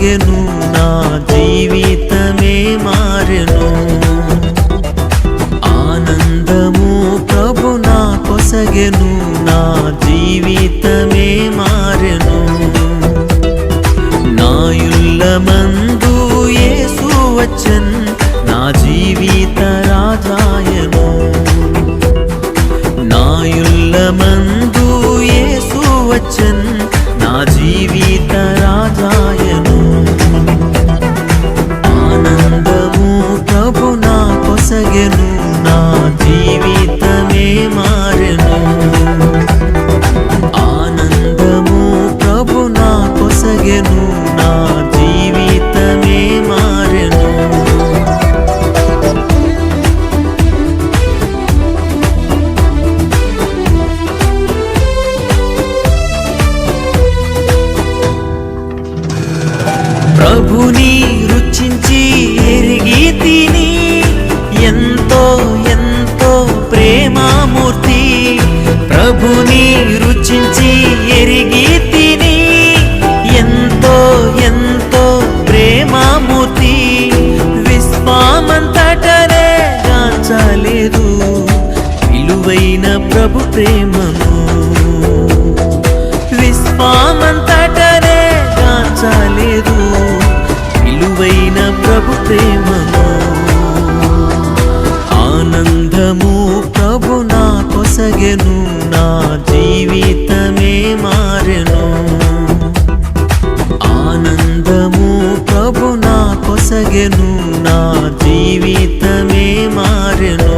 కొసగెను నా జీవితమే మారెను ఆనందము ప్రభు నా కొసగెను నా జీవితమే మారెను నా యుల్లమందు యేసు వచ్చెన్ నా జీవిత రాజాయను నా యుల్లమందు యేసు వచ్చెన్ నా జీవిత రాజాయను ఆనందము ప్రభు నా కొసగెను నా జీవితమే మారెను ఆనందము ప్రభు నా కొసగెను నా జీవితమే మారెను ప్రభుని రుచించి ఎరిగి తిని ఎంతో ఎంతో ప్రేమమూర్తి ప్రభుని రుచించి ఎరిగి తిని ఎంతో ఎంతో ప్రేమమూర్తి విశ్వమంతటనే గాంచలేదు విలువైన ప్రభు ప్రేమను విశ్వమంతటనే గాంచలేదు విలువైన ప్రభు ప్రేమను ఆనందము ప్రభు నా కొసగెను నా జీవితమే మారెను ఆనందము ప్రభు నా కొసగెను నా జీవితమే మారెను